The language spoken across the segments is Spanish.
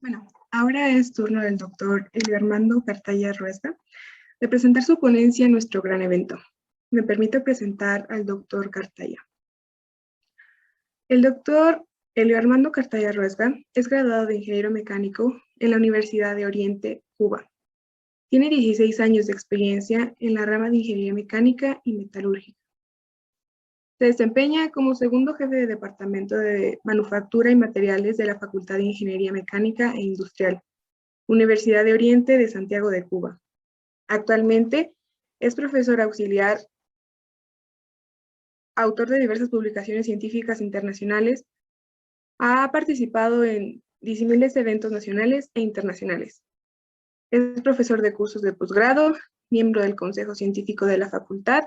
Bueno, ahora es turno del doctor Elio Armando Cartaya Ruesga de presentar su ponencia en nuestro gran evento. Me permito presentar al doctor Cartaya. El doctor Elio Armando Cartaya Ruesga es graduado de ingeniero mecánico en la Universidad de Oriente, Cuba. Tiene 16 años de experiencia en la rama de ingeniería mecánica y metalúrgica. Se desempeña como segundo jefe de departamento de manufactura y materiales de la Facultad de Ingeniería Mecánica e Industrial, Universidad de Oriente de Santiago de Cuba. Actualmente es profesor auxiliar, autor de diversas publicaciones científicas internacionales, ha participado en disímiles eventos nacionales e internacionales. Es profesor de cursos de posgrado, miembro del Consejo Científico de la Facultad,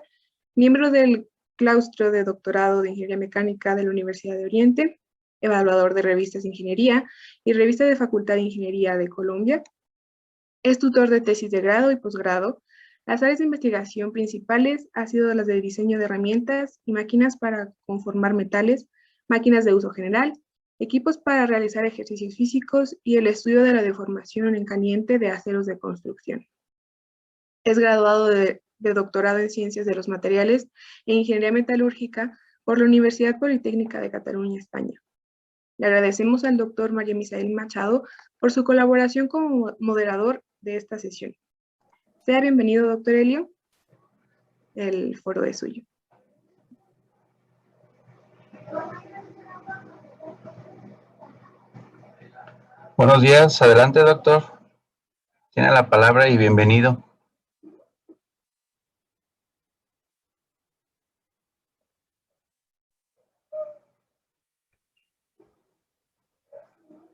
miembro del claustro de doctorado de Ingeniería Mecánica de la Universidad de Oriente, evaluador de revistas de ingeniería y revista de Facultad de Ingeniería de Colombia. Es tutor de tesis de grado y posgrado. Las áreas de investigación principales han sido las de diseño de herramientas y máquinas para conformar metales, máquinas de uso general, equipos para realizar ejercicios físicos y el estudio de la deformación en caliente de aceros de construcción. Es graduado de doctorado en Ciencias de los Materiales e Ingeniería Metalúrgica por la Universidad Politécnica de Cataluña, España. Le agradecemos al doctor María Misael Machado por su colaboración como moderador de esta sesión. Sea bienvenido, doctor Elio. El foro es suyo. Buenos días, adelante, doctor. Tiene la palabra y bienvenido.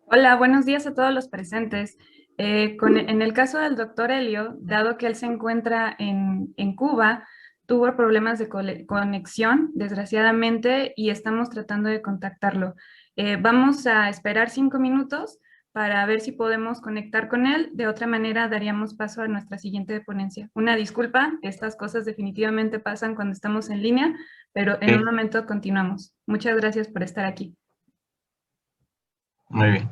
Hola, buenos días a todos los presentes. En el caso del doctor Elio, dado que él se encuentra en Cuba, tuvo problemas de conexión, desgraciadamente, y estamos tratando de contactarlo. Vamos a esperar 5 minutos para ver si podemos conectar con él. De otra manera, daríamos paso a nuestra siguiente ponencia. Una disculpa, estas cosas definitivamente pasan cuando estamos en línea, pero en un momento continuamos. Muchas gracias por estar aquí. Muy bien.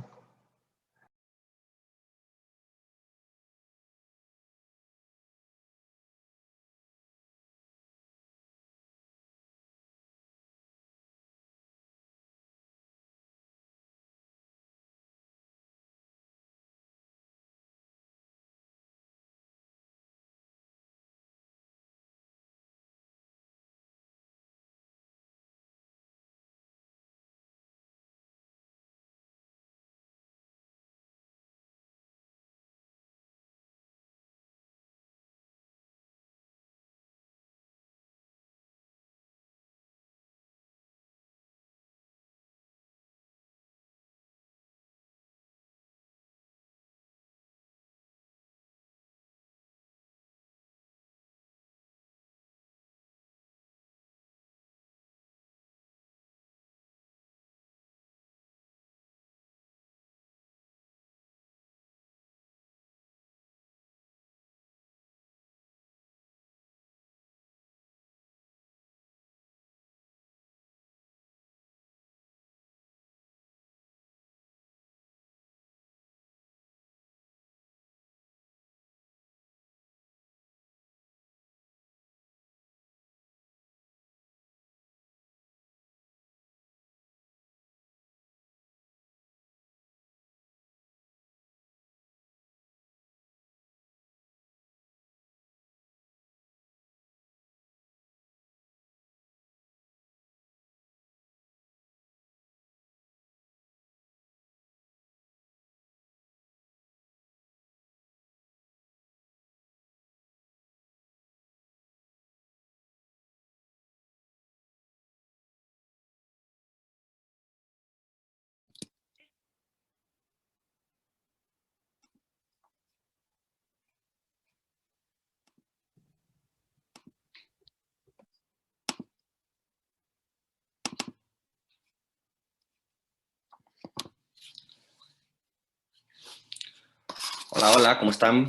Hola, hola, ¿cómo están?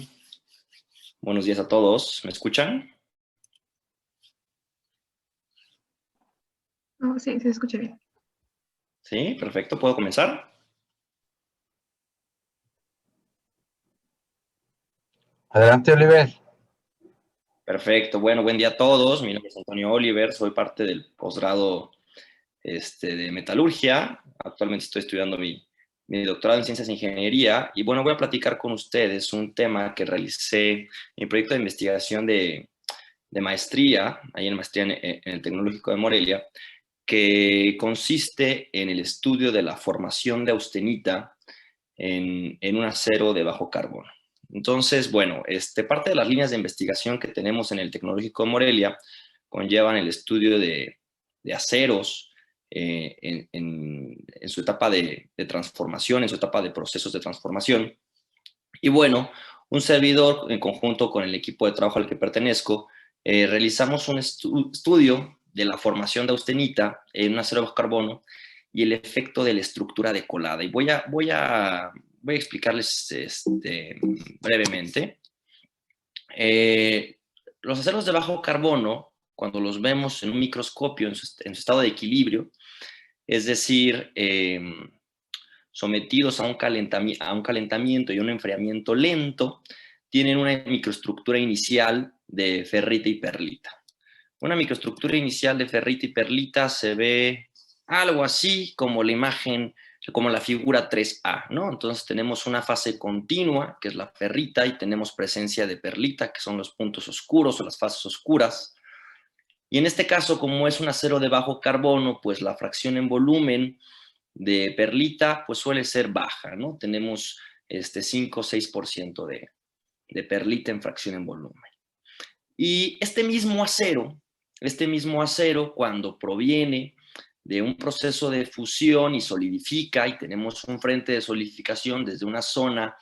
Buenos días a todos. ¿Me escuchan? Oh, sí, se escucha bien. Sí, perfecto. ¿Puedo comenzar? Adelante, Oliver. Perfecto. Bueno, buen día a todos. Mi nombre es Antonio Oliver. Soy parte del posgrado de metalurgia. Actualmente estoy estudiando mi doctorado en ciencias de ingeniería. Y bueno, voy a platicar con ustedes un tema que realicé en mi proyecto de investigación de maestría, ahí en maestría en el Tecnológico de Morelia, que consiste en el estudio de la formación de austenita en un acero de bajo carbono. Entonces, bueno, parte de las líneas de investigación que tenemos en el Tecnológico de Morelia conllevan el estudio de aceros en su etapa de transformación, en su etapa de procesos de transformación. Y bueno, un servidor en conjunto con el equipo de trabajo al que pertenezco, realizamos un estudio de la formación de austenita en un acero de bajo carbono y el efecto de la estructura de colada. Y voy a explicarles brevemente. Los aceros de bajo carbono, cuando los vemos en un microscopio en su estado de equilibrio, es decir, sometidos a un calentamiento y un enfriamiento lento, tienen una microestructura inicial de ferrita y perlita. Una microestructura inicial de ferrita y perlita se ve algo así como la imagen, como la figura 3A, ¿no? Entonces tenemos una fase continua, que es la ferrita, y tenemos presencia de perlita, que son los puntos oscuros o las fases oscuras. Y en este caso, como es un acero de bajo carbono, pues la fracción en volumen de perlita pues suele ser baja, ¿no? Tenemos 5 o 6% de perlita en fracción en volumen. Y este mismo acero, cuando proviene de un proceso de fusión y solidifica, y tenemos un frente de solidificación desde una zona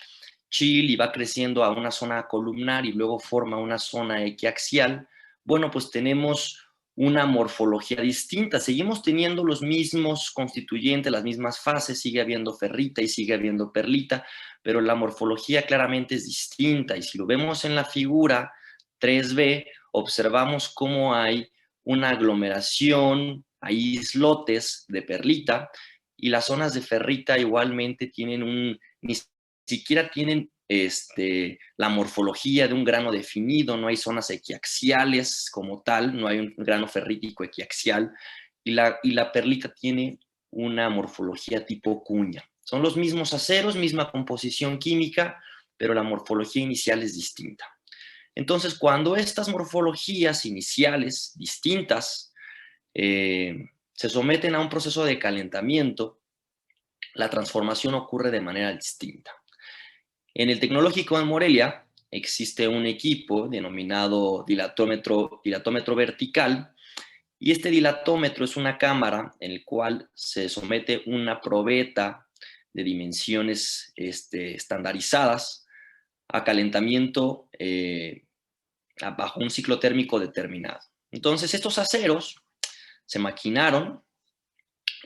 chill y va creciendo a una zona columnar y luego forma una zona equiaxial, bueno, pues tenemos una morfología distinta. Seguimos teniendo los mismos constituyentes, las mismas fases, sigue habiendo ferrita y sigue habiendo perlita, pero la morfología claramente es distinta. Y si lo vemos en la figura 3B, observamos cómo hay una aglomeración, hay islotes de perlita, y las zonas de ferrita igualmente tienen ni siquiera tienen la morfología de un grano definido, no hay zonas equiaxiales como tal, no hay un grano ferrítico equiaxial, y la perlita tiene una morfología tipo cuña. Son los mismos aceros, misma composición química, pero la morfología inicial es distinta. Entonces, cuando estas morfologías iniciales distintas se someten a un proceso de calentamiento, la transformación ocurre de manera distinta. En el Tecnológico de Morelia existe un equipo denominado dilatómetro vertical, y este dilatómetro es una cámara en el cual se somete una probeta de dimensiones estandarizadas a calentamiento bajo un ciclo térmico determinado. Entonces, estos aceros se maquinaron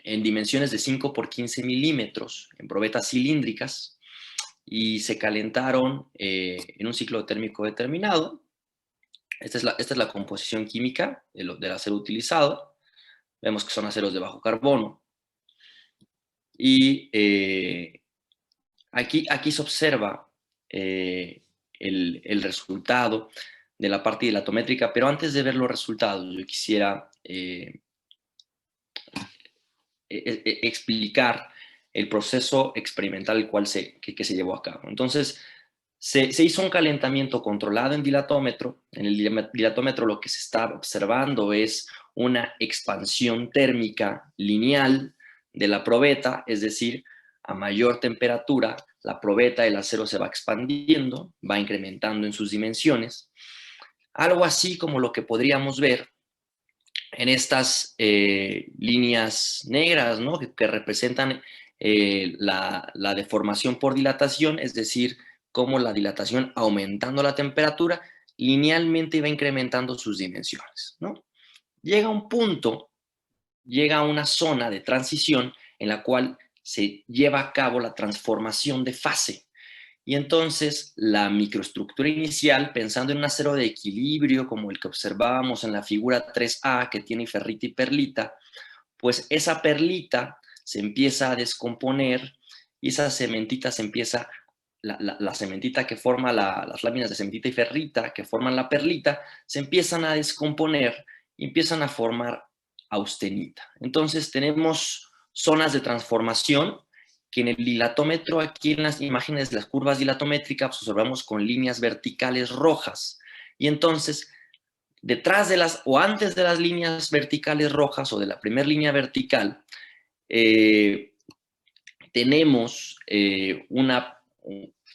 en dimensiones de 5 por 15 milímetros, en probetas cilíndricas, y se calentaron en un ciclo térmico determinado. Esta es la composición química del acero utilizado. Vemos que son aceros de bajo carbono. Y aquí se observa el resultado de la parte dilatométrica, pero antes de ver los resultados, yo quisiera explicar el proceso experimental que se llevó a cabo. Entonces, se hizo un calentamiento controlado en dilatómetro. En el dilatómetro lo que se está observando es una expansión térmica lineal de la probeta, es decir, a mayor temperatura, la probeta del acero se va expandiendo, va incrementando en sus dimensiones. Algo así como lo que podríamos ver en estas líneas negras, ¿no? que representan la deformación por dilatación, es decir, cómo la dilatación, aumentando la temperatura, linealmente va incrementando sus dimensiones, ¿no? Llega un punto, llega a una zona de transición en la cual se lleva a cabo la transformación de fase. Y entonces la microestructura inicial, pensando en un acero de equilibrio como el que observábamos en la figura 3A, que tiene ferrita y perlita, pues esa perlita se empieza a descomponer y esa cementita se empieza la cementita que forma las láminas de cementita y ferrita que forman la perlita, se empiezan a descomponer y empiezan a formar austenita. Entonces tenemos zonas de transformación que en el dilatómetro, aquí en las imágenes de las curvas dilatométricas, observamos con líneas verticales rojas. Y entonces, detrás de las, o antes de las líneas verticales rojas, o de la primera línea vertical, tenemos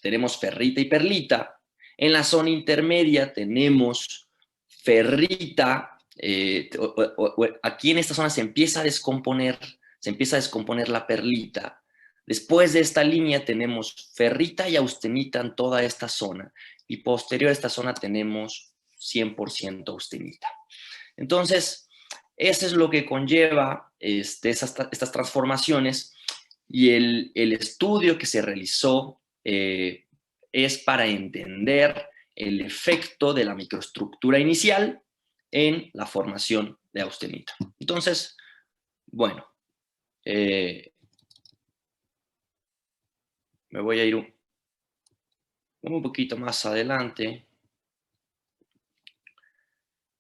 tenemos ferrita y perlita. En la zona intermedia tenemos ferrita. Aquí en esta zona se empieza a descomponer la perlita. Después de esta línea tenemos ferrita y austenita en toda esta zona. Y posterior a esta zona tenemos 100% austenita. Entonces, eso es lo que conlleva estas transformaciones. Y el estudio que se realizó es para entender el efecto de la microestructura inicial en la formación de austenita. Entonces, bueno, me voy a ir un poquito más adelante.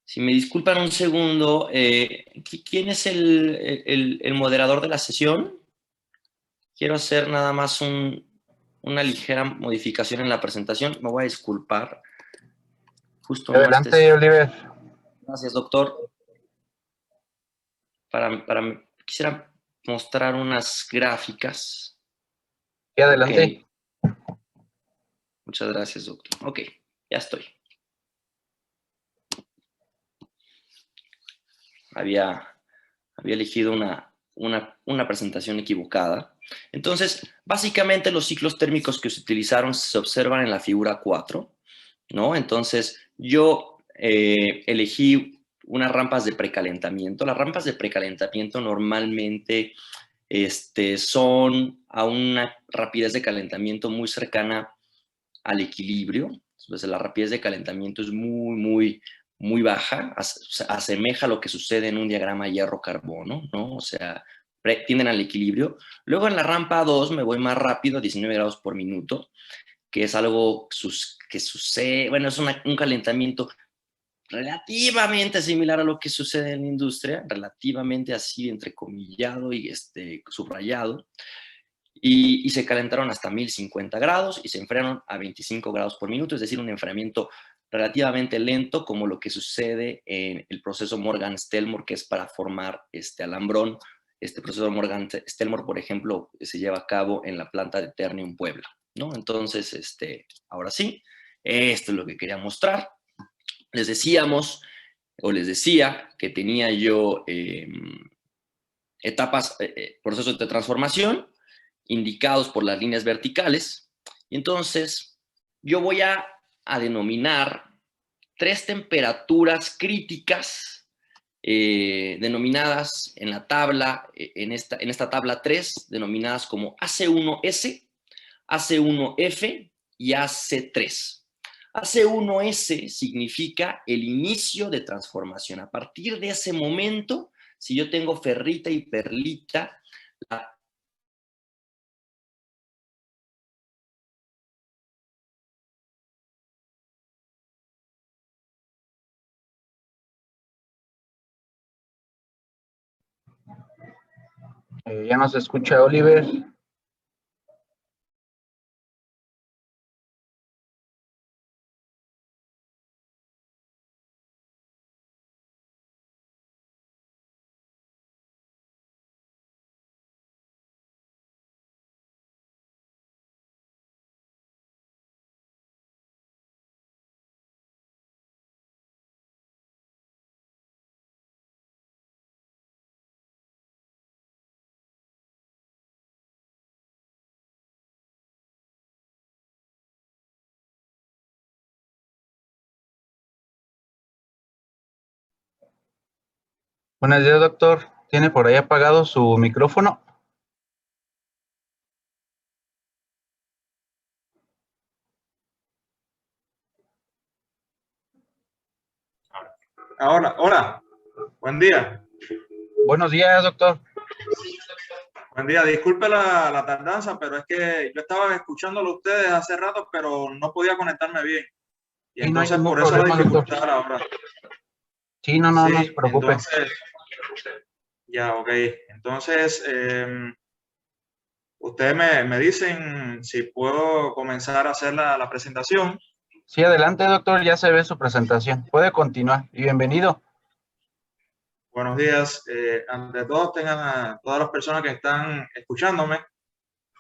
Si me disculpan un segundo, ¿quién es el moderador de la sesión? Quiero hacer nada más una ligera modificación en la presentación. Me voy a disculpar. Justo Adelante, Oliver. Gracias, doctor. Quisiera mostrar unas gráficas. Sí, adelante. Okay. Muchas gracias, doctor. Ok, ya estoy. Había elegido una presentación equivocada. Entonces, básicamente los ciclos térmicos que se utilizaron se observan en la figura 4, ¿no? Entonces, yo elegí unas rampas de precalentamiento. Las rampas de precalentamiento normalmente son a una rapidez de calentamiento muy cercana al equilibrio. Entonces, la rapidez de calentamiento es muy baja, asemeja a lo que sucede en un diagrama hierro-carbono, ¿no? O sea, tienden al equilibrio. Luego en la rampa 2 me voy más rápido, 19 grados por minuto, que es algo que sucede, bueno, es un calentamiento relativamente similar a lo que sucede en la industria, relativamente así entrecomillado y subrayado. Y se calentaron hasta 1050 grados y se enfriaron a 25 grados por minuto, es decir, un enfriamiento relativamente lento, como lo que sucede en el proceso Morgan-Stellmore, que es para formar alambrón. Este proceso Morgan-Stellmore, por ejemplo, se lleva a cabo en la planta de Ternium, Puebla, ¿no? Entonces, ahora sí, esto es lo que quería mostrar. Les decía que tenía yo procesos de transformación, indicados por las líneas verticales. Y entonces yo voy a denominar 3 temperaturas críticas denominadas en la tabla, en esta tabla 3, denominadas como AC1S, AC1F y AC3. AC1S significa el inicio de transformación. A partir de ese momento, si yo tengo ferrita y perlita, Ya nos escucha Oliver. Buenos días, doctor. ¿Tiene por ahí apagado su micrófono? Ahora, hola, buen día. Buenos días, doctor. Buen día, disculpe la tardanza, pero es que yo estaba escuchándolo a ustedes hace rato, pero no podía conectarme bien. Y Sí, no hay entonces ningún por eso la problema, doctor. dificultad ahora. Sí, no Sí, se preocupe. entonces, ya, ok. Entonces, ustedes me dicen si puedo comenzar a hacer la presentación. Sí, adelante, doctor, ya se ve su presentación. Puede continuar y bienvenido. Buenos días. Ante todo, tengan a todas las personas que están escuchándome.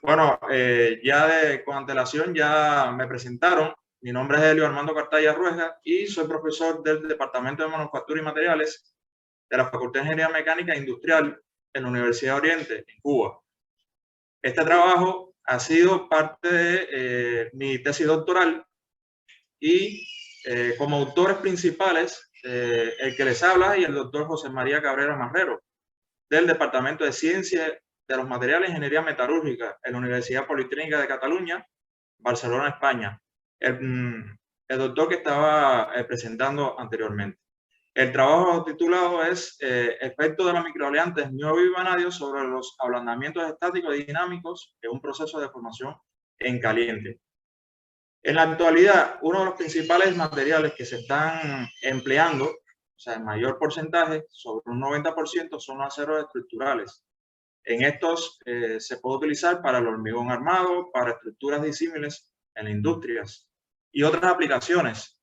Bueno, con antelación ya me presentaron. Mi nombre es Helio Armando Cartaya Ruesga y soy profesor del Departamento de Manufactura y Materiales de la Facultad de Ingeniería Mecánica e Industrial en la Universidad de Oriente, en Cuba. Este trabajo ha sido parte de mi tesis doctoral y como autores principales, el que les habla y el doctor José María Cabrera Marrero, del Departamento de Ciencia de los Materiales e Ingeniería Metalúrgica en la Universidad Politécnica de Cataluña, Barcelona, España. El doctor que estaba presentando anteriormente. El trabajo titulado es Efecto de los microaleantes niobio y vanadio sobre los ablandamientos estáticos y dinámicos en un proceso de formación en caliente. En la actualidad, uno de los principales materiales que se están empleando, o sea, en mayor porcentaje, sobre un 90%, son los aceros estructurales. En estos se puede utilizar para el hormigón armado, para estructuras disímiles en industrias y otras aplicaciones.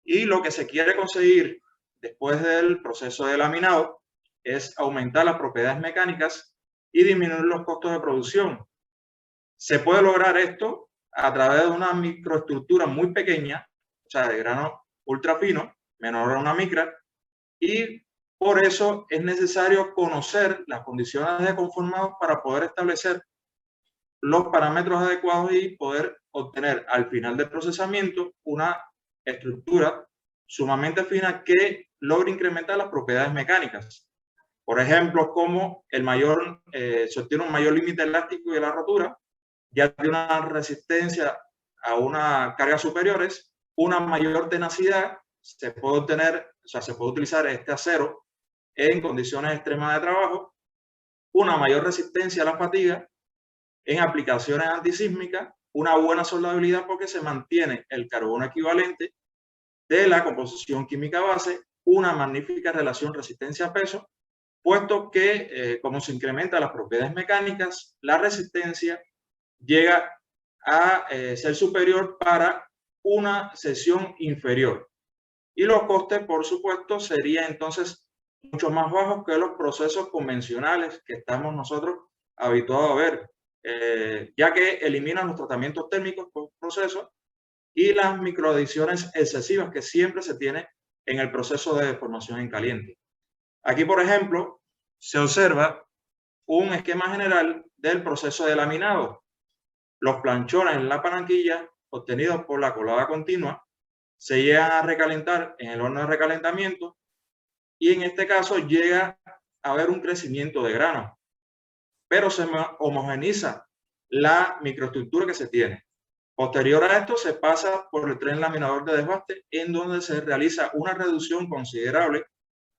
Y lo que se quiere conseguir después del proceso de laminado es aumentar las propiedades mecánicas y disminuir los costos de producción. Se puede lograr esto a través de una microestructura muy pequeña, o sea, de grano ultra fino, menor a una micra, y por eso es necesario conocer las condiciones de conformado para poder establecer los parámetros adecuados y poder obtener al final del procesamiento una estructura sumamente fina que logre incrementar las propiedades mecánicas. Por ejemplo, como se obtiene un mayor límite elástico de la rotura, ya tiene una resistencia a una carga superiores, una mayor tenacidad, se puede obtener, o sea, se puede utilizar este acero en condiciones extremas de trabajo, una mayor resistencia a la fatiga, en aplicaciones antisísmicas, una buena soldabilidad porque se mantiene el carbono equivalente de la composición química base, una magnífica relación resistencia-peso, puesto que como se incrementan las propiedades mecánicas, la resistencia llega a ser superior para una sección inferior. Y los costes, por supuesto, serían entonces mucho más bajos que los procesos convencionales que estamos nosotros habituados a ver, ya que eliminan los tratamientos térmicos por proceso y las microadiciones excesivas que siempre se tiene en el proceso de deformación en caliente. Aquí, por ejemplo, se observa un esquema general del proceso de laminado. Los planchones en la palanquilla obtenidos por la colada continua se llegan a recalentar en el horno de recalentamiento y en este caso llega a haber un crecimiento de grano, pero se homogeniza la microestructura que se tiene. Posterior a esto se pasa por el tren laminador de desbaste, en donde se realiza una reducción considerable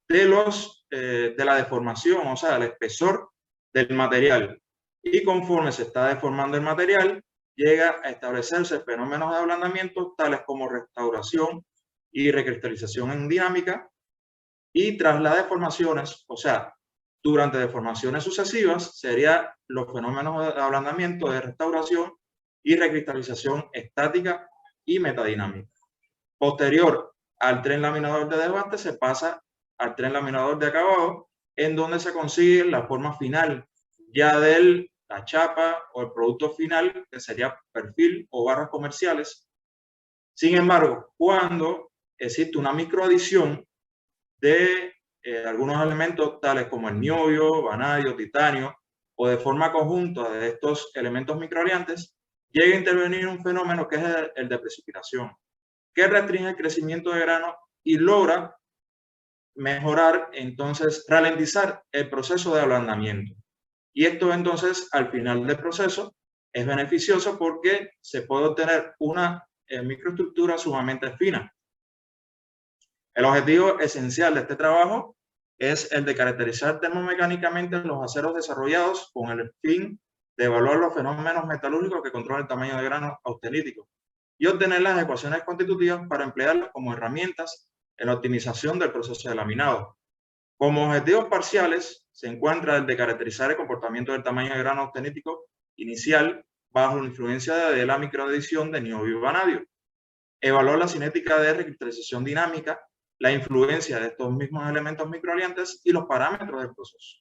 de la deformación, o sea, el espesor del material. Y conforme se está deformando el material, llega a establecerse fenómenos de ablandamiento tales como restauración y recristalización en dinámica, y tras las deformaciones, o sea, durante deformaciones sucesivas, serían los fenómenos de ablandamiento, de restauración y recristalización estática y metadinámica. Posterior al tren laminador de desbaste se pasa al tren laminador de acabado, en donde se consigue la forma final ya de la chapa o el producto final, que sería perfil o barras comerciales. Sin embargo, cuando existe una microadición de algunos elementos tales como el niobio, vanadio, titanio, o de forma conjunta de estos elementos microaliantes, llega a intervenir un fenómeno que es el de precipitación, que restringe el crecimiento de grano y logra mejorar, entonces, ralentizar el proceso de ablandamiento. Y esto entonces, al final del proceso, es beneficioso porque se puede obtener una microestructura sumamente fina. El objetivo esencial de este trabajo es el de caracterizar termomecánicamente los aceros desarrollados con el fin de evaluar los fenómenos metalúrgicos que controlan el tamaño de grano austenítico y obtener las ecuaciones constitutivas para emplearlas como herramientas en la optimización del proceso de laminado. Como objetivos parciales se encuentra el de caracterizar el comportamiento del tamaño de grano austenítico inicial bajo la influencia de la microadición de niobio y vanadio, evaluar la cinética de recristalización dinámica, la influencia de estos mismos elementos microaliantes y los parámetros del proceso.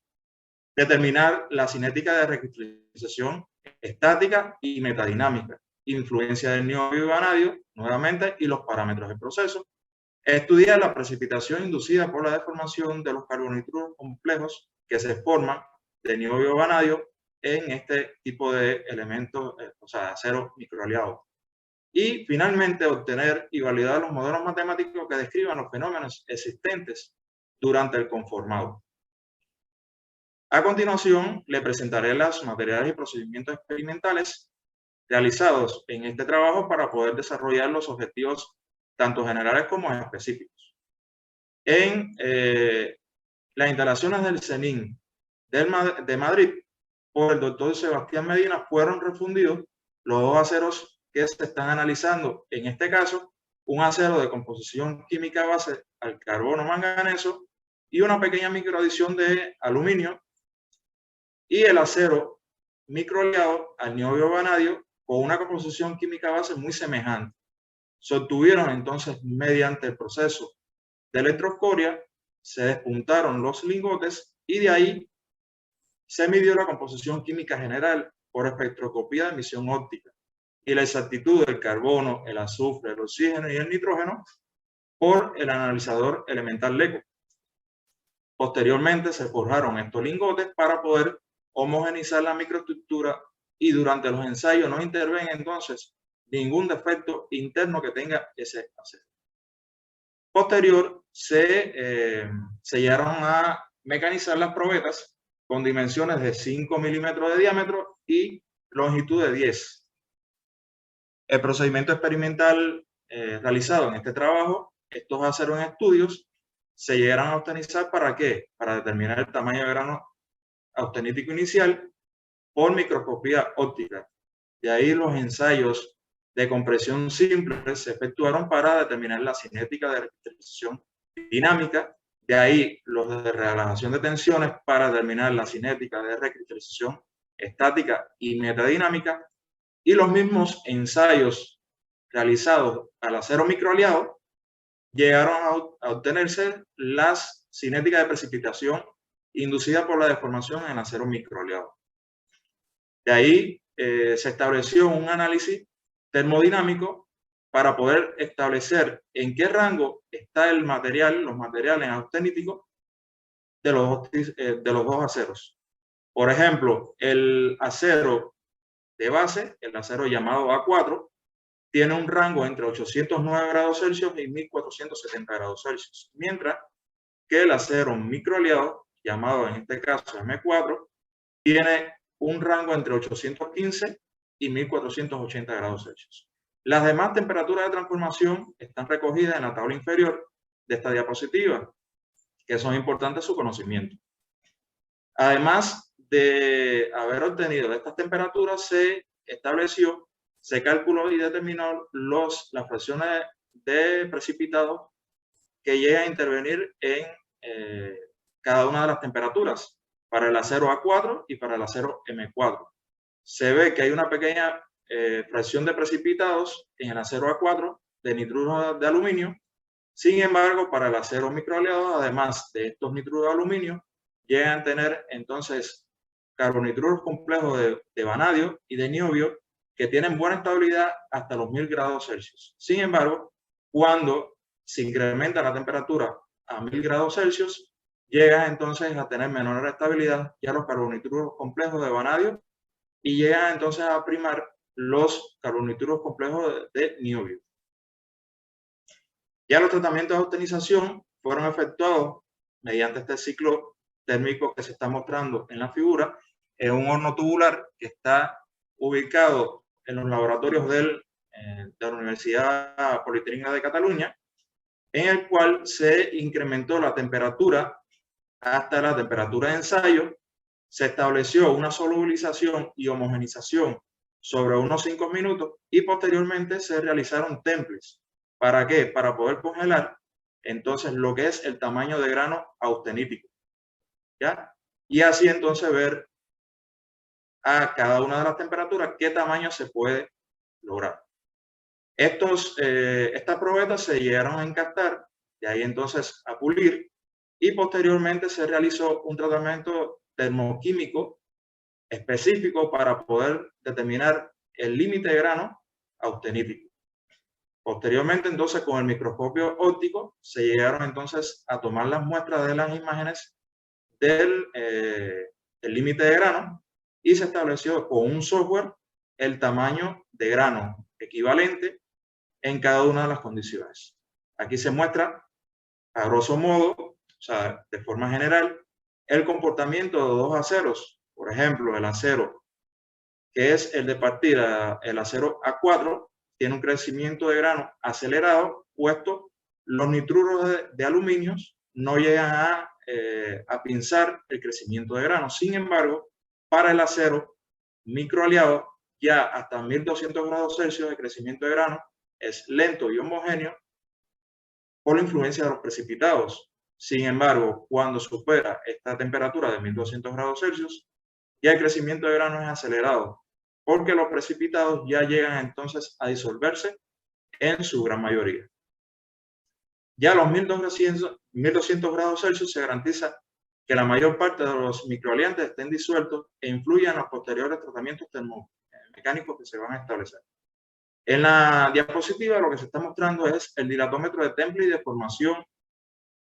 Determinar la cinética de recristalización estática y metadinámica, influencia del niobio y vanadio, nuevamente, y los parámetros del proceso. Estudiar la precipitación inducida por la deformación de los carbonitruros complejos que se forman de niobio y vanadio en este tipo de elementos, o sea, acero microaliado. Y finalmente obtener y validar los modelos matemáticos que describan los fenómenos existentes durante el conformado. A continuación, le presentaré los materiales y procedimientos experimentales realizados en este trabajo para poder desarrollar los objetivos tanto generales como específicos. En las instalaciones del CENIN de Madrid, por el doctor Sebastián Medina, fueron refundidos los dos aceros que se están analizando. En este caso, un acero de composición química base al carbono manganeso y una pequeña microadición de aluminio, y el acero microaliado al niobio vanadio con una composición química base muy semejante. Se obtuvieron entonces, mediante el proceso de electroescoria, se despuntaron los lingotes y de ahí se midió la composición química general por espectroscopía de emisión óptica y la exactitud del carbono, el azufre, el oxígeno y el nitrógeno por el analizador elemental LECO. Posteriormente se forjaron estos lingotes para poder homogeneizar la microestructura y durante los ensayos no interviene entonces ningún defecto interno que tenga ese acero. Posterior se llegaron a mecanizar las probetas con dimensiones de 5 milímetros de diámetro y longitud de 10. El procedimiento experimental realizado en este trabajo, estos aceros en estudios, se llegaron a austenizar ¿para qué? Para determinar el tamaño de grano austenítico inicial por microscopía óptica. De ahí los ensayos de compresión simple se efectuaron para determinar la cinética de recristalización dinámica. De ahí los de relajación de tensiones para determinar la cinética de recristalización estática y metadinámica. Y los mismos ensayos realizados al acero microaliado llegaron a obtenerse las cinéticas de precipitación inducida por la deformación en acero microaliado. De ahí se estableció un análisis termodinámico para poder establecer en qué rango está el material, los materiales austeníticos de los dos aceros. Por ejemplo, el acero de base, el acero llamado A4, tiene un rango entre 809 grados Celsius y 1470 grados Celsius, mientras que el acero microaliado, llamado en este caso M4, tiene un rango entre 815 y 1480 grados Celsius. Las demás temperaturas de transformación están recogidas en la tabla inferior de esta diapositiva, que son importantes su conocimiento. Además de haber obtenido estas temperaturas, se estableció, se calculó y determinó las fracciones de precipitados que llegan a intervenir en cada una de las temperaturas, para el acero A4 y para el acero M4. Se ve que hay una pequeña fracción de precipitados en el acero A4 de nitruro de aluminio. Sin embargo, para el acero microaliado, además de estos nitroros de aluminio, llegan a tener entonces carbonitruros complejos de vanadio y de niobio que tienen buena estabilidad hasta los 1000 grados Celsius. Sin embargo, cuando se incrementa la temperatura a 1000 grados Celsius, llega entonces a tener menor estabilidad ya los carbonitruros complejos de vanadio y llega entonces a primar los carbonitruros complejos de niobio. Ya los tratamientos de austenización fueron efectuados mediante este ciclo térmico que se está mostrando en la figura, en un horno tubular que está ubicado en los laboratorios de la Universidad Politécnica de Cataluña, en el cual se incrementó la temperatura hasta la temperatura de ensayo, se estableció una solubilización y homogenización sobre unos 5 minutos y posteriormente se realizaron temples. ¿Para qué? Para poder congelar entonces lo que es el tamaño de grano austenítico, ¿ya? Y así entonces ver a cada una de las temperaturas qué tamaño se puede lograr. Estas probetas se llegaron a encastar, de ahí entonces a pulir, y posteriormente se realizó un tratamiento termoquímico específico para poder determinar el límite de grano austenítico. Posteriormente, entonces, con el microscopio óptico, se llegaron entonces a tomar las muestras de las imágenes del límite de grano y se estableció con un software el tamaño de grano equivalente en cada una de las condiciones. Aquí se muestra, a grosso modo, o sea, de forma general, el comportamiento de dos aceros. Por ejemplo, el acero, que es el de partida, el acero A4, tiene un crecimiento de grano acelerado, puesto los nitruros de aluminio no llegan a pinzar el crecimiento de grano. Sin embargo, para el acero microaliado, ya hasta 1200 grados Celsius de crecimiento de grano es lento y homogéneo por la influencia de los precipitados. Sin embargo, cuando supera esta temperatura de 1200 grados Celsius, ya el crecimiento de grano es acelerado, porque los precipitados ya llegan entonces a disolverse en su gran mayoría. Ya a los 1200 grados Celsius se garantiza que la mayor parte de los microaliantes estén disueltos e influyan en los posteriores tratamientos termomecánicos que se van a establecer. En la diapositiva lo que se está mostrando es el dilatómetro de temple y deformación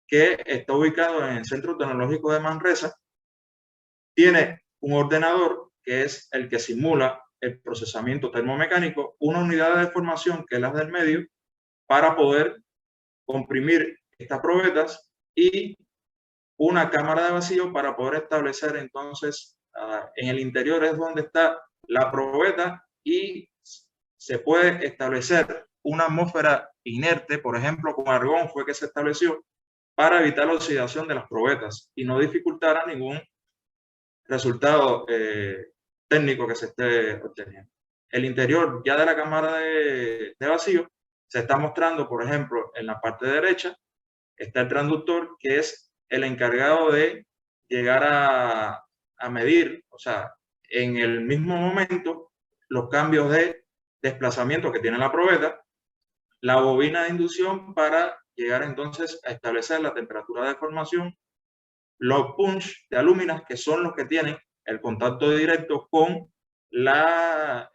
que está ubicado en el Centro Tecnológico de Manresa. Tiene un ordenador que es el que simula el procesamiento termomecánico, una unidad de deformación que es la del medio para poder comprimir estas probetas y una cámara de vacío para poder establecer entonces en el interior es donde está la probeta y se puede establecer una atmósfera inerte, por ejemplo con argón fue que se estableció para evitar la oxidación de las probetas y no dificultar ningún resultado técnico que se esté obteniendo. El interior ya de la cámara de vacío se está mostrando, por ejemplo, en la parte derecha está el transductor que es el encargado de llegar a medir, o sea, en el mismo momento, los cambios de desplazamiento que tiene la probeta, la bobina de inducción para llegar entonces a establecer la temperatura de deformación, los punch de alúminas que son los que tienen el contacto directo con la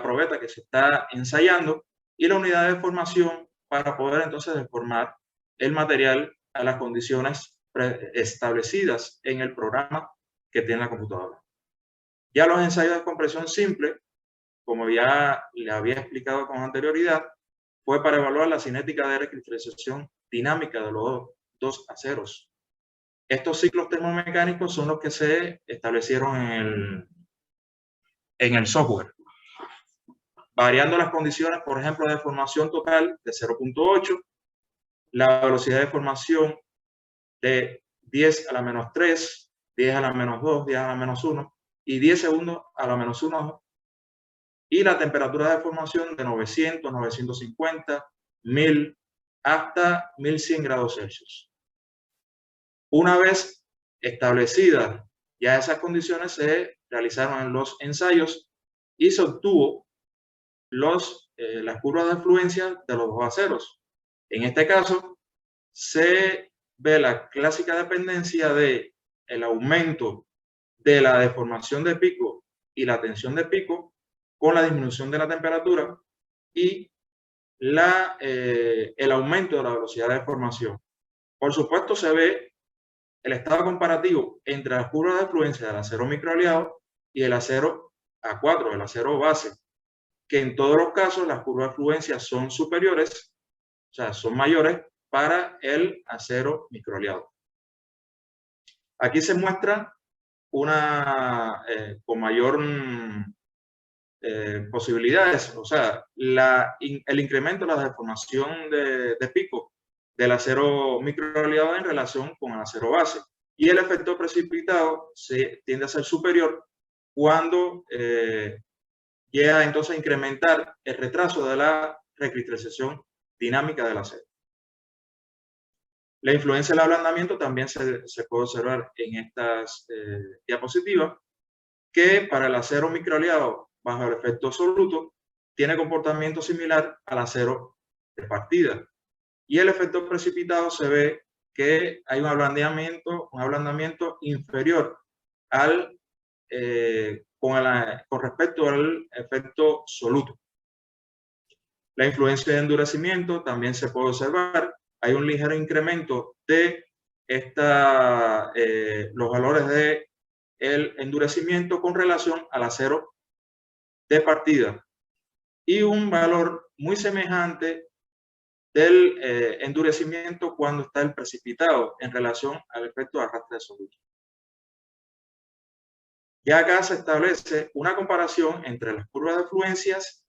probeta que se está ensayando y la unidad de deformación para poder entonces deformar el material a las condiciones establecidas en el programa que tiene la computadora. Ya los ensayos de compresión simple, como ya le había explicado con anterioridad, fue para evaluar la cinética de recristalización dinámica de los dos aceros. Estos ciclos termomecánicos son los que se establecieron en el software. Variando las condiciones, por ejemplo, de deformación total de 0.8, la velocidad de deformación de 10 a la menos 3, 10 a la menos 2, 10 a la menos 1 y 10 segundos a la menos 1, y la temperatura de deformación de 900, 950, 1000 hasta 1100 grados Celsius. Una vez establecidas ya esas condiciones, se realizaron los ensayos y se obtuvo las curvas de fluencia de los dos aceros. En este caso, se ve la clásica dependencia del aumento de la deformación de pico y la tensión de pico con la disminución de la temperatura y el aumento de la velocidad de deformación. Por supuesto, se ve el estado comparativo entre las curvas de fluencia del acero microaliado y el acero A4, el acero base, que en todos los casos las curvas de fluencia son superiores, o sea, son mayores para el acero microaliado. Aquí se muestra una con mayor posibilidades, o sea, el incremento de la deformación de pico del acero microaliado en relación con el acero base. y el efecto precipitado tiende a ser superior cuando llega entonces a incrementar el retraso de la recristalización dinámica del acero. La influencia del ablandamiento también se puede observar en estas diapositivas, que para el acero microaliado bajo el efecto soluto tiene comportamiento similar al acero de partida. Y el efecto precipitado se ve que hay un ablandamiento inferior al, con respecto al efecto soluto. La influencia de endurecimiento también se puede observar. Hay un ligero incremento de los valores de el endurecimiento con relación al acero de partida, y un valor muy semejante del endurecimiento cuando está el precipitado en relación al efecto de arrastre de soluto. Ya acá se establece una comparación entre las curvas de fluencias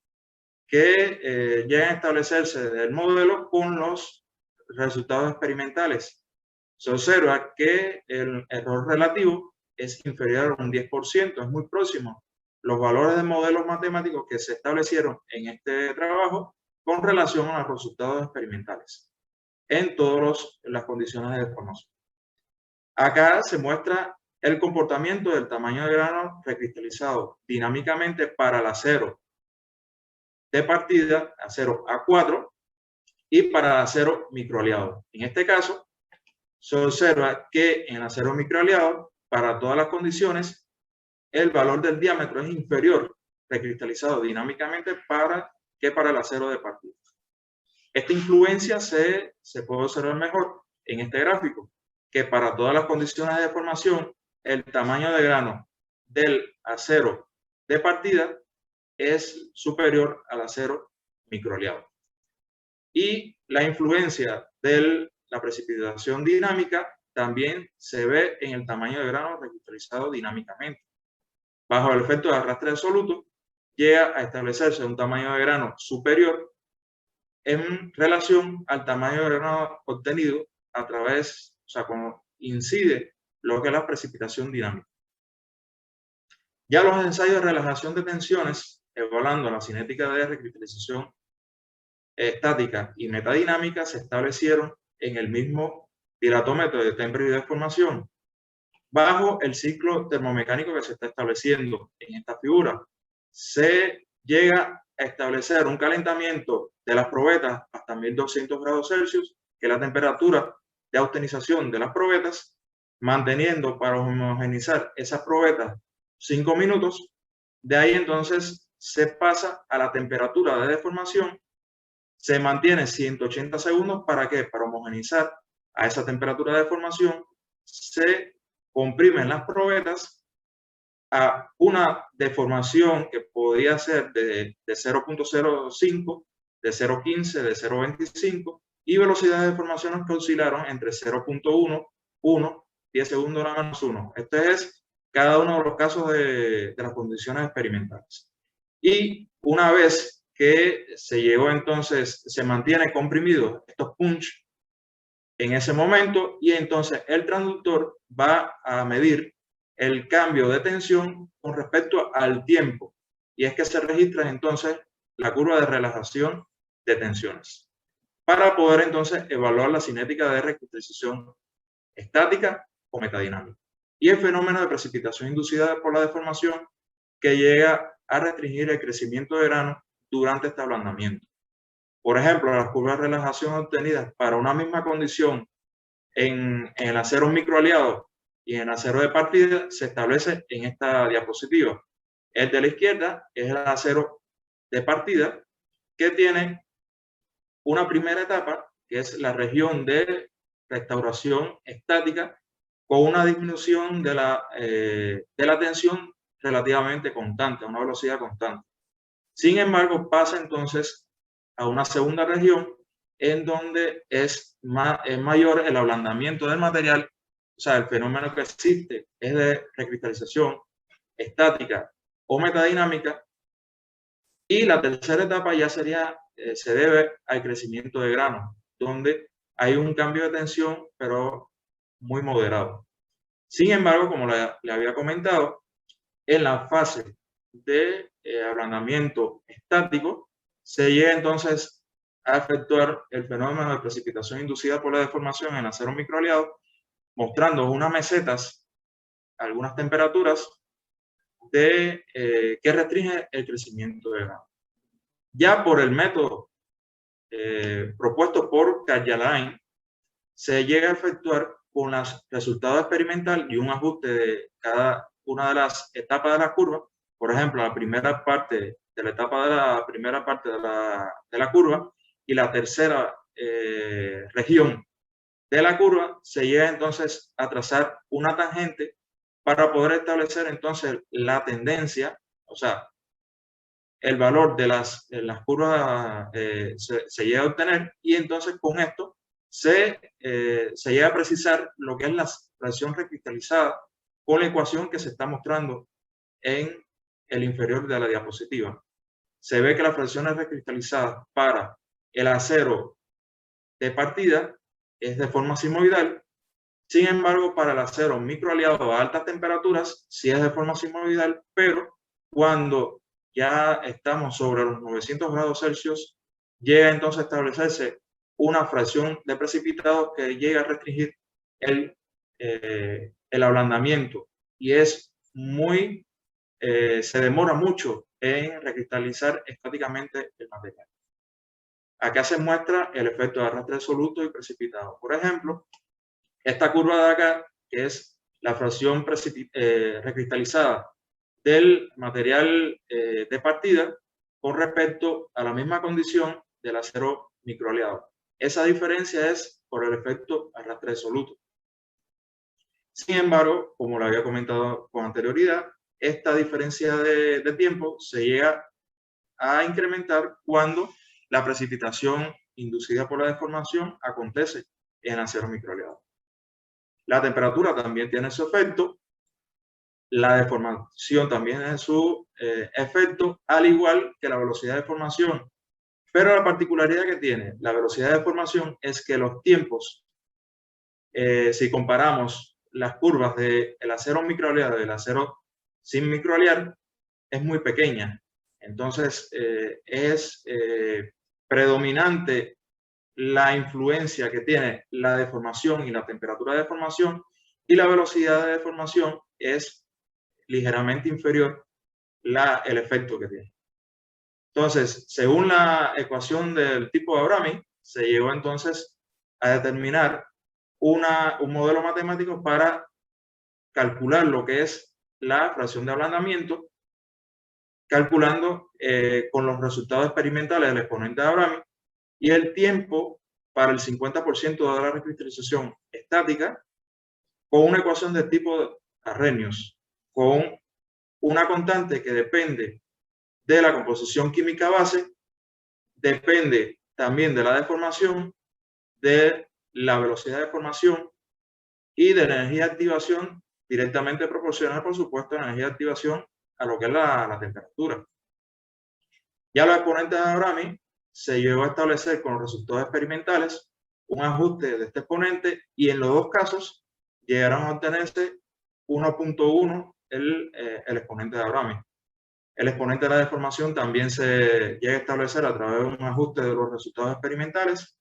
que llegan a establecerse del modelo con los resultados experimentales. Se observa que el error relativo es inferior a un 10%, es muy próximo los valores de modelos matemáticos que se establecieron en este trabajo con relación a los resultados experimentales en todas las condiciones de deformación. Acá se muestra el comportamiento del tamaño de grano recristalizado dinámicamente para el acero de partida, acero A4, y para el acero microaliado. En este caso, se observa que en el acero microaliado, para todas las condiciones, el valor del diámetro es inferior recristalizado dinámicamente que para el acero de partida. Esta influencia se puede observar mejor en este gráfico, que para todas las condiciones de deformación, el tamaño de grano del acero de partida es superior al acero microaliado. Y la influencia de la precipitación dinámica también se ve en el tamaño de grano recristalizado dinámicamente. Bajo el efecto de arrastre absoluto, llega a establecerse un tamaño de grano superior en relación al tamaño de grano obtenido a través, o sea, como incide lo que es la precipitación dinámica. Ya los ensayos de relajación de tensiones, evaluando la cinética de recristalización estática y metadinámica, se establecieron en el mismo dilatómetro de temperatura y deformación, bajo el ciclo termomecánico que se está estableciendo en esta figura. Se llega a establecer un calentamiento de las probetas hasta 1200 grados Celsius, que es la temperatura de austenización de las probetas, manteniendo para homogenizar esas probetas 5 minutos. De ahí entonces se pasa a la temperatura de deformación, se mantiene 180 segundos. ¿Para qué? Para homogenizar a esa temperatura de deformación, se comprimen las probetas a una deformación que podría ser de 0.05, de 0.15, de 0.25, y velocidades de deformaciones que oscilaron entre 0.1, 1, 10 segundos a menos 1. Este es cada uno de los casos de las condiciones experimentales. Y una vez que se llegó entonces, se mantiene comprimido estos punch en ese momento, y entonces el transductor va a medir el cambio de tensión con respecto al tiempo, y es que se registra entonces la curva de relajación de tensiones para poder entonces evaluar la cinética de recristalización estática o metadinámica y el fenómeno de precipitación inducida por la deformación, que llega a restringir el crecimiento de grano durante este ablandamiento. Por ejemplo, las curvas de relajación obtenidas para una misma condición en el acero microaliado y en el acero de partida se establece en esta diapositiva. El de la izquierda es el acero de partida, que tiene una primera etapa, que es la región de restauración estática, con una disminución de la tensión relativamente constante, a una velocidad constante. Sin embargo, pasa entonces a una segunda región en donde es mayor el ablandamiento del material, o sea, el fenómeno que existe es de recristalización estática o metadinámica, y la tercera etapa ya sería, se debe al crecimiento de grano, donde hay un cambio de tensión, pero muy moderado. Sin embargo, como le había comentado, en la fase de ablandamiento estático, se llega entonces a efectuar el fenómeno de precipitación inducida por la deformación en acero microaliado, mostrando unas mesetas, algunas temperaturas que restringen el crecimiento de grano. Ya por el método propuesto por Karyalain, se llega a efectuar con los resultados experimentales y un ajuste de cada una de las etapas de la curva. Por ejemplo, la primera parte de la etapa de la primera parte de la curva y la tercera región de la curva, se llega entonces a trazar una tangente para poder establecer entonces la tendencia, o sea, el valor de las curvas se llega a obtener, y entonces con esto se llega a precisar lo que es la fracción recristalizada con la ecuación que se está mostrando en el inferior de la diapositiva. Se ve que las fracciones recristalizadas para el acero de partida es de forma sismoidal. Sin embargo, para el acero microaliado a altas temperaturas sí es de forma sismoidal, pero cuando ya estamos sobre los 900 grados Celsius, llega entonces a establecerse una fracción de precipitados que llega a restringir el ablandamiento, y es se demora mucho en recristalizar estáticamente el material. Acá se muestra el efecto de arrastre de soluto y precipitado. Por ejemplo, esta curva de acá, que es la fracción recristalizada del material de partida con respecto a la misma condición del acero microaliado. Esa diferencia es por el efecto arrastre de soluto. Sin embargo, como lo había comentado con anterioridad, esta diferencia de tiempo se llega a incrementar cuando la precipitación inducida por la deformación acontece en acero microaliado. La temperatura también tiene su efecto, la deformación también tiene su efecto, al igual que la velocidad de deformación. Pero la particularidad que tiene la velocidad de deformación es que los tiempos, si comparamos las curvas del acero microaliado y del acero sin microaliar, es muy pequeña. Entonces, es predominante la influencia que tiene la deformación y la temperatura de deformación, y la velocidad de deformación es ligeramente inferior el efecto que tiene. Entonces, según la ecuación del tipo de Abrami, se llegó entonces a determinar un modelo matemático para calcular lo que es la fracción de ablandamiento, calculando con los resultados experimentales del exponente de Abrami y el tiempo para el 50% de la recristalización estática, con una ecuación de tipo Arrhenius, con una constante que depende de la composición química base, depende también de la deformación, de la velocidad de deformación y de la energía de activación, directamente proporcional, por supuesto, a la energía de activación a lo que es la temperatura. Ya los exponentes de Abrami se llegó a establecer con los resultados experimentales un ajuste de este exponente, y en los dos casos llegaron a obtenerse 1.1 el exponente de Abrami. El exponente de la deformación también se llega a establecer a través de un ajuste de los resultados experimentales,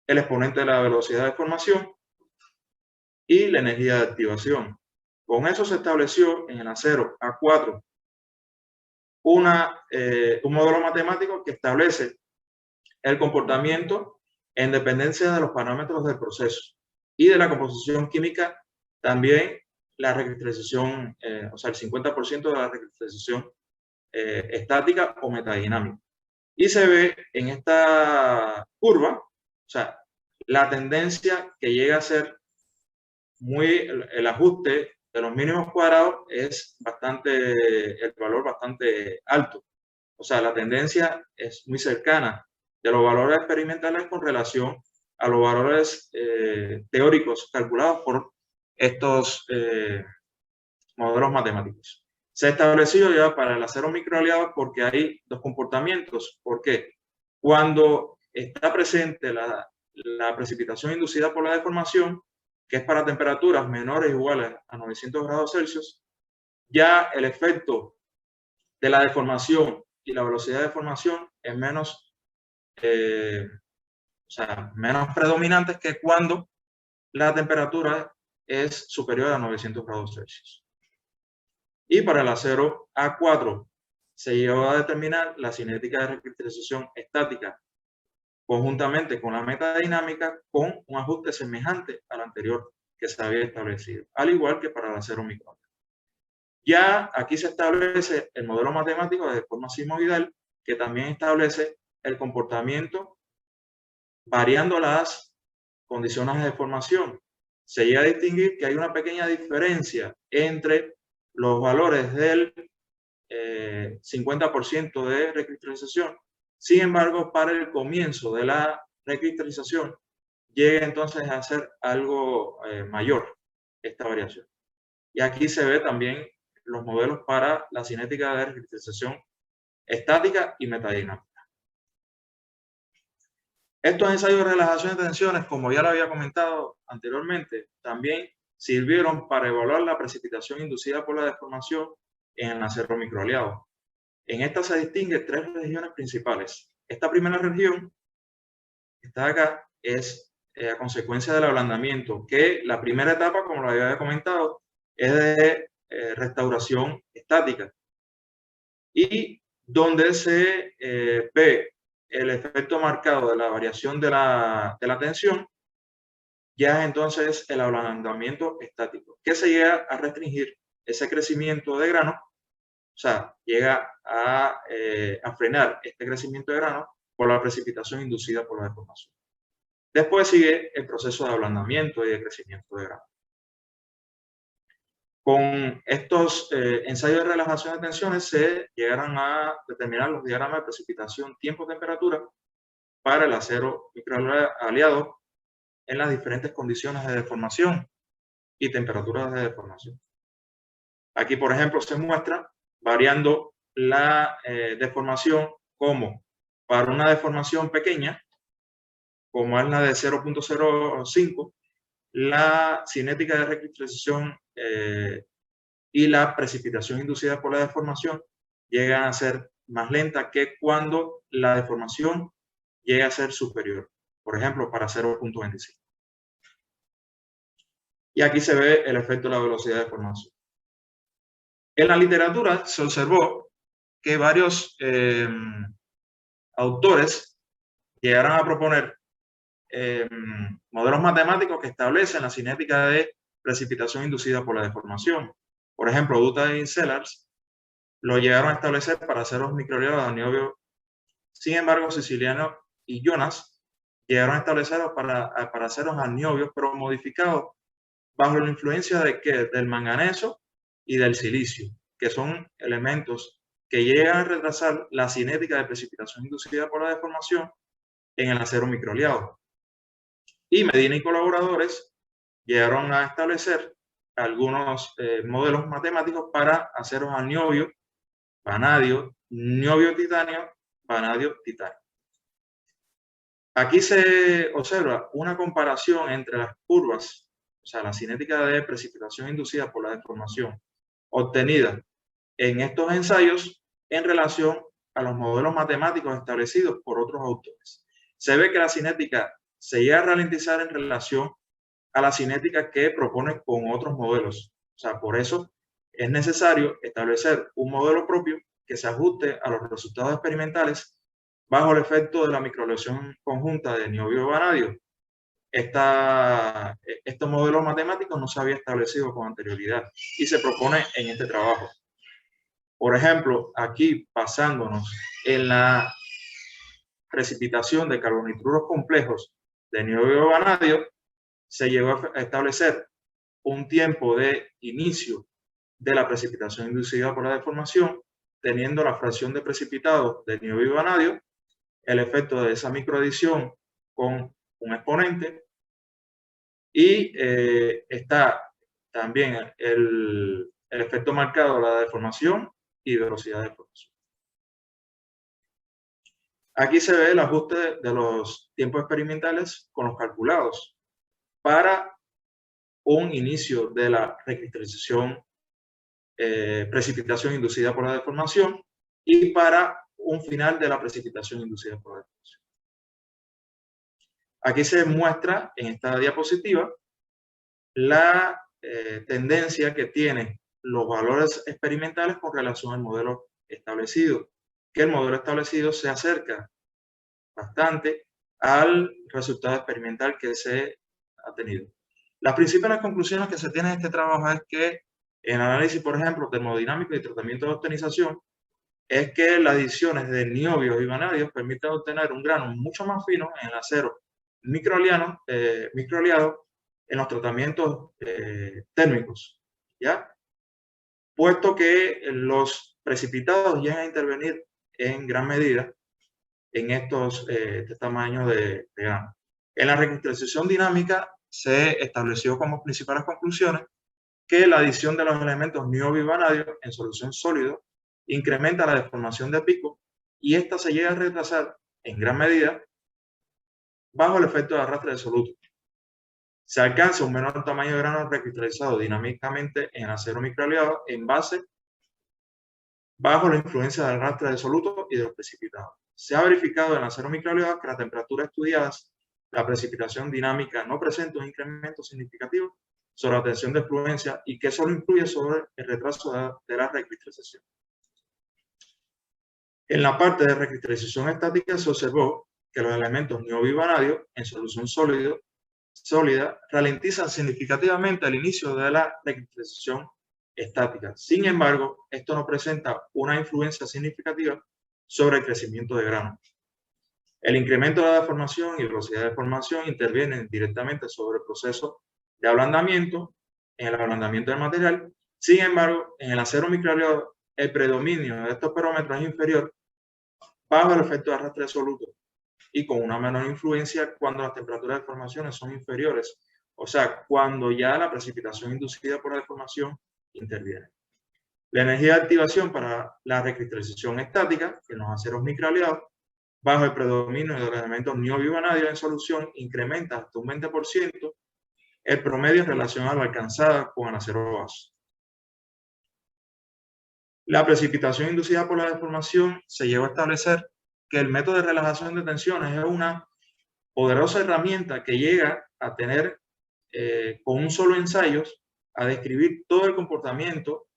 el exponente de la velocidad de deformación y la energía de activación. Con eso se estableció en el acero A4 un modelo matemático que establece el comportamiento en dependencia de los parámetros del proceso y de la composición química, también la recristalización, o sea, el 50% de la recristalización estática o metadinámica. Y se ve en esta curva, o sea, la tendencia que llega a ser el ajuste de los mínimos cuadrados es el valor bastante alto. O sea, la tendencia es muy cercana de los valores experimentales con relación a los valores teóricos calculados por estos modelos matemáticos. Se ha establecido ya para el acero microaliado porque hay dos comportamientos. ¿Por qué? Cuando está presente la precipitación inducida por la deformación, que es para temperaturas menores o iguales a 900 grados Celsius, ya el efecto de la deformación y la velocidad de deformación es menos, menos predominantes que cuando la temperatura es superior a 900 grados Celsius. Y para el acero A4 se llegó a determinar la cinética de recristalización estática conjuntamente con la metadinámica con un ajuste semejante al anterior que se había establecido, al igual que para el acero micrón. Ya aquí se establece el modelo matemático de forma sismoidal, que también establece el comportamiento variando las condiciones de deformación. Se llega a distinguir que hay una pequeña diferencia entre los valores del 50% de recristalización. Sin embargo, para el comienzo de la recristalización, llega entonces a ser algo mayor esta variación. Y aquí se ve también los modelos para la cinética de recristalización estática y metadinámica. Estos ensayos de relajación de tensiones, como ya lo había comentado anteriormente, también sirvieron para evaluar la precipitación inducida por la deformación en el acero microaliado. En esta se distinguen tres regiones principales. Esta primera región, que está acá, es a consecuencia del ablandamiento, que la primera etapa, como lo había comentado, es de restauración estática. Y donde se ve el efecto marcado de la variación de la tensión, ya es entonces el ablandamiento estático, que se llega a restringir ese crecimiento de grano, o sea, llega a frenar este crecimiento de grano por la precipitación inducida por la deformación. Después sigue el proceso de ablandamiento y de crecimiento de grano. Con estos ensayos de relajación de tensiones se llegaron a determinar los diagramas de precipitación tiempo-temperatura para el acero microaliado en las diferentes condiciones de deformación y temperaturas de deformación. Aquí, por ejemplo, se muestra variando la deformación como para una deformación pequeña, como es la de 0.05, la cinética de recristalización y la precipitación inducida por la deformación llegan a ser más lenta que cuando la deformación llega a ser superior, por ejemplo, para 0.25. Y aquí se ve el efecto de la velocidad de deformación. En la literatura se observó que varios autores llegaron a proponer modelos matemáticos que establecen la cinética de precipitación inducida por la deformación. Por ejemplo, Duta y Sellars lo llegaron a establecer para aceros microaliados de niobio. Sin embargo, Siciliano y Jonas llegaron a establecerlos para aceros aniobios, pero modificados bajo la influencia de ¿qué? Del manganeso y del silicio, que son elementos que llegan a retrasar la cinética de precipitación inducida por la deformación en el acero microaliado. Y Medina y colaboradores llegaron a establecer algunos modelos matemáticos para aceros aniobio, vanadio, niobio titanio, vanadio titanio. Aquí se observa una comparación entre las curvas, o sea, la cinética de precipitación inducida por la deformación obtenida en estos ensayos en relación a los modelos matemáticos establecidos por otros autores. Se ve que la cinética se llega a ralentizar en relación a la cinética que propone con otros modelos. O sea, por eso es necesario establecer un modelo propio que se ajuste a los resultados experimentales bajo el efecto de la microaleación conjunta de niobio y vanadio. Estos modelos matemáticos no se había establecido con anterioridad y se propone en este trabajo. Por ejemplo, aquí basándonos en la precipitación de carbonitruros complejos de niobio y vanadio, se llegó a establecer un tiempo de inicio de la precipitación inducida por la deformación, teniendo la fracción de precipitados de niobio y vanadio, el efecto de esa microadición con un exponente, y está también el efecto marcado de la deformación y velocidad de deformación. Aquí se ve el ajuste de los tiempos experimentales con los calculados para un inicio de la recristalización, precipitación inducida por la deformación, y para un final de la precipitación inducida por la deformación. Aquí se muestra en esta diapositiva la tendencia que tienen los valores experimentales con relación al modelo establecido, que el modelo establecido se acerca bastante al resultado experimental que se ha tenido. Las principales conclusiones que se tienen en este trabajo es que en análisis, por ejemplo, termodinámico y tratamiento de optimización, es que las adiciones de niobios y vanadios permiten obtener un grano mucho más fino en el acero microaliado en los tratamientos térmicos, ¿ya? Puesto que los precipitados llegan a intervenir en gran medida en estos tamaños de grano. En la recristalización dinámica se estableció como principales conclusiones que la adición de los elementos niobio y vanadio en solución sólida incrementa la deformación de pico y esta se llega a retrasar en gran medida bajo el efecto de arrastre de soluto. Se alcanza un menor tamaño de grano recristalizado dinámicamente en acero microaliado en base bajo la influencia del arrastre de soluto y de los precipitados. Se ha verificado en acero microaliado que a temperaturas estudiadas la precipitación dinámica no presenta un incremento significativo sobre la tensión de fluencia y que solo influye sobre el retraso de la recristalización. En la parte de recristalización estática se observó que los elementos niobio y vanadio en solución sólida ralentizan significativamente el inicio de la recristalización estática. Sin embargo, esto no presenta una influencia significativa sobre el crecimiento de grano. El incremento de la deformación y velocidad de deformación intervienen directamente sobre el proceso de ablandamiento, en el ablandamiento del material. Sin embargo, en el acero microaliado, el predominio de estos parámetros es inferior bajo el efecto de arrastre de soluto y con una menor influencia cuando las temperaturas de deformaciones son inferiores, o sea, cuando ya la precipitación inducida por la deformación interviene. La energía de activación para la recristalización estática en los aceros microaliados bajo el predominio de los elementos niobio y vanadio en solución incrementa hasta un 20% el promedio en relación a la alcanzada con el acero base. La precipitación inducida por la deformación se llegó a establecer que el método de relajación de tensiones es una poderosa herramienta que llega a tener con un solo ensayo a describir todo el comportamiento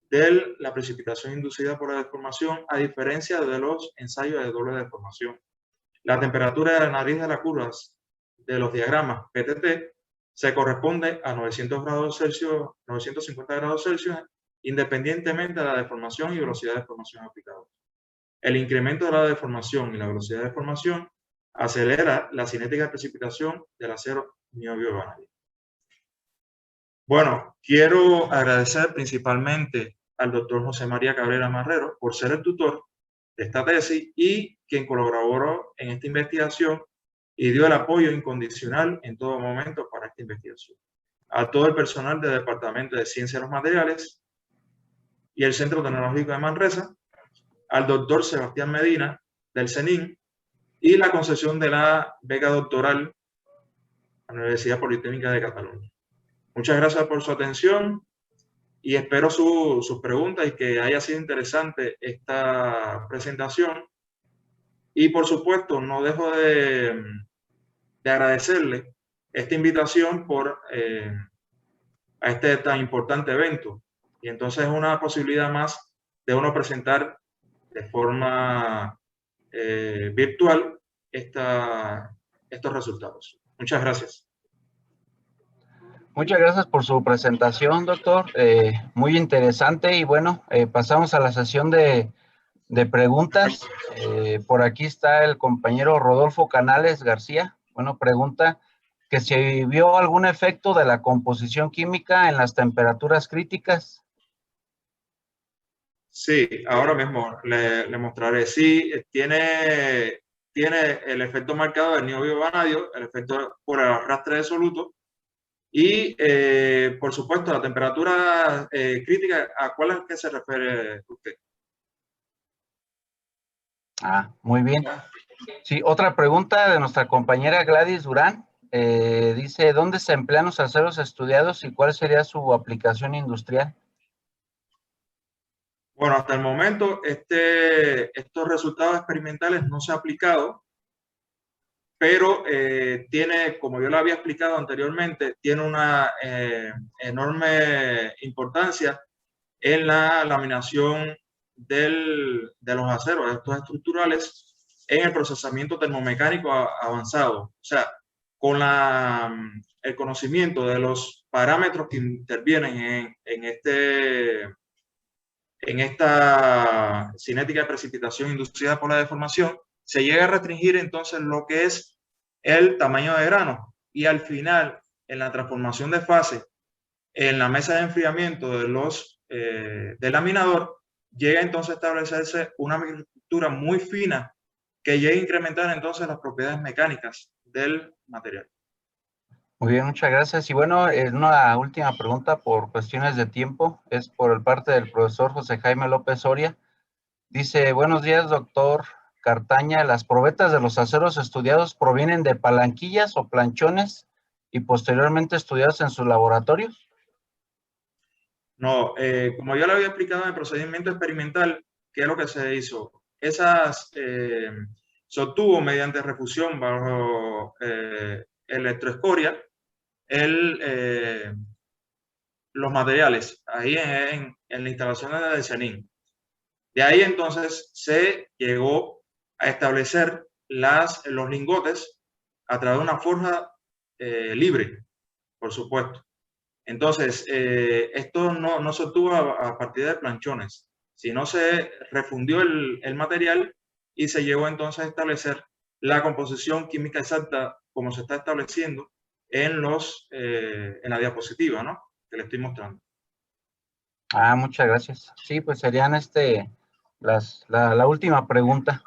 de la precipitación inducida por la deformación, a diferencia de los ensayos de doble deformación. La temperatura de la nariz de las curvas de los diagramas PTT se corresponde a 900 grados Celsius, 950 grados Celsius, independientemente de la deformación y velocidad de deformación aplicada. El incremento de la deformación y la velocidad de deformación acelera la cinética de precipitación del acero niobio y vanadio. Bueno, quiero agradecer principalmente al doctor José María Cabrera Marrero por ser el tutor de esta tesis y quien colaboró en esta investigación y dio el apoyo incondicional en todo momento para esta investigación. A todo el personal del Departamento de Ciencia de los Materiales y el Centro Tecnológico de Manresa, al doctor Sebastián Medina del CENIN y la concesión de la beca doctoral a la Universidad Politécnica de Cataluña. Muchas gracias por su atención y espero sus preguntas y que haya sido interesante esta presentación. Y por supuesto, no dejo de agradecerle esta invitación a este tan importante evento. Y entonces es una posibilidad más de uno presentar de forma virtual estos resultados. Muchas gracias. Muchas gracias por su presentación, doctor. Muy interesante. Y bueno, pasamos a la sesión de preguntas. Por aquí está el compañero Rodolfo Canales García. Bueno, pregunta que si vio algún efecto de la composición química en las temperaturas críticas. Sí, ahora mismo le mostraré. Sí, tiene el efecto marcado del niobio vanadio, el efecto por el arrastre de soluto y, por supuesto, la temperatura crítica. ¿A cuál es que se refiere usted? Ah, muy bien. Sí, otra pregunta de nuestra compañera Gladys Durán. dice, ¿dónde se emplean los aceros estudiados y cuál sería su aplicación industrial? Bueno, hasta el momento estos resultados experimentales no se han aplicado, pero tiene, como yo lo había explicado anteriormente, tiene una enorme importancia en la laminación de los aceros, de estos estructurales, en el procesamiento termomecánico avanzado. O sea, con el conocimiento de los parámetros que intervienen en esta cinética de precipitación inducida por la deformación, se llega a restringir entonces lo que es el tamaño de grano, y al final, en la transformación de fase, en la mesa de enfriamiento del laminador, llega entonces a establecerse una microestructura muy fina que llega a incrementar entonces las propiedades mecánicas del material. Muy bien, muchas gracias. Y bueno, una última pregunta por cuestiones de tiempo, es por parte del profesor José Jaime López Soria. Dice, buenos días, doctor Cartaña. ¿Las probetas de los aceros estudiados provienen de palanquillas o planchones y posteriormente estudiados en sus laboratorios? No, como ya lo había explicado en el procedimiento experimental, ¿qué es lo que se hizo? Se obtuvo mediante refusión bajo electroescoria los materiales ahí en la instalación de CENIN. De ahí entonces se llegó a establecer los lingotes a través de una forja libre, por supuesto. Entonces, esto no se obtuvo a partir de planchones, sino se refundió el material y se llegó entonces a establecer la composición química exacta como se está estableciendo en la diapositiva, ¿no?, que le estoy mostrando. Ah, muchas gracias. Sí, pues serían la última pregunta.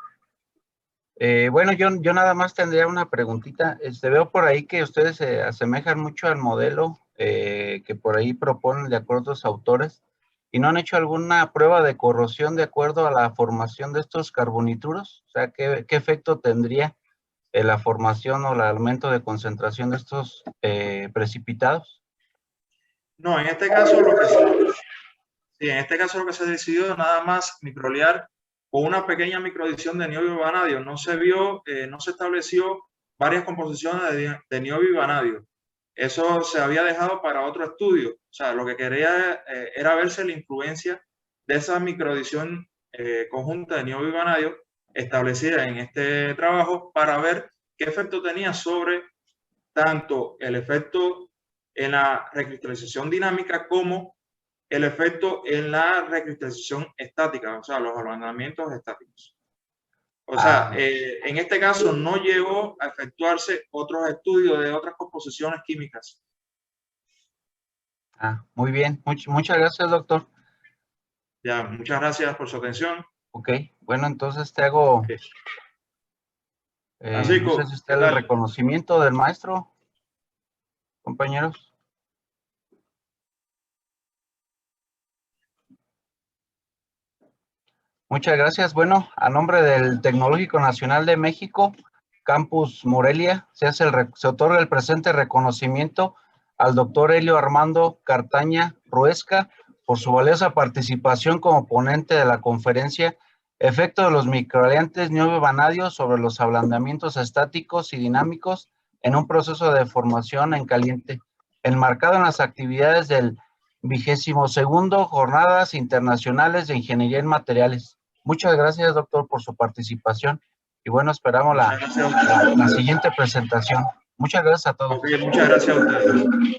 Bueno, yo nada más tendría una preguntita. Veo por ahí que ustedes se asemejan mucho al modelo que por ahí proponen de acuerdo a los autores, y no han hecho alguna prueba de corrosión de acuerdo a la formación de estos carbonituros. O sea, ¿qué efecto tendría la formación o el aumento de concentración de estos precipitados? No, en este caso lo que se decidió nada más microlear con una pequeña microadición de niobio y vanadio. No se estableció varias composiciones de niobio y vanadio. Eso se había dejado para otro estudio. O sea, lo que quería era verse la influencia de esa microadición conjunta de niobio y vanadio establecida en este trabajo, para ver qué efecto tenía sobre tanto el efecto en la recristalización dinámica como el efecto en la recristalización estática, o sea, los ablandamientos estáticos. O sea, en este caso no llegó a efectuarse otros estudios de otras composiciones químicas. Muy bien. Muchas gracias, doctor. Ya, muchas gracias por su atención. Ok, bueno, entonces te hago... no sé si está el reconocimiento del maestro, compañeros. Muchas gracias. Bueno, a nombre del Tecnológico Nacional de México, Campus Morelia, se otorga el presente reconocimiento al doctor Helio Armando Cartaña Ruesca por su valiosa participación como ponente de la conferencia Efecto de los microaliantes niobio-vanadio sobre los ablandamientos estáticos y dinámicos en un proceso de deformación en caliente, enmarcado en las actividades del 22º Jornadas Internacionales de Ingeniería en Materiales. Muchas gracias, doctor, por su participación. Y bueno, esperamos la siguiente presentación. Muchas gracias a todos. Okay, muchas gracias a ustedes.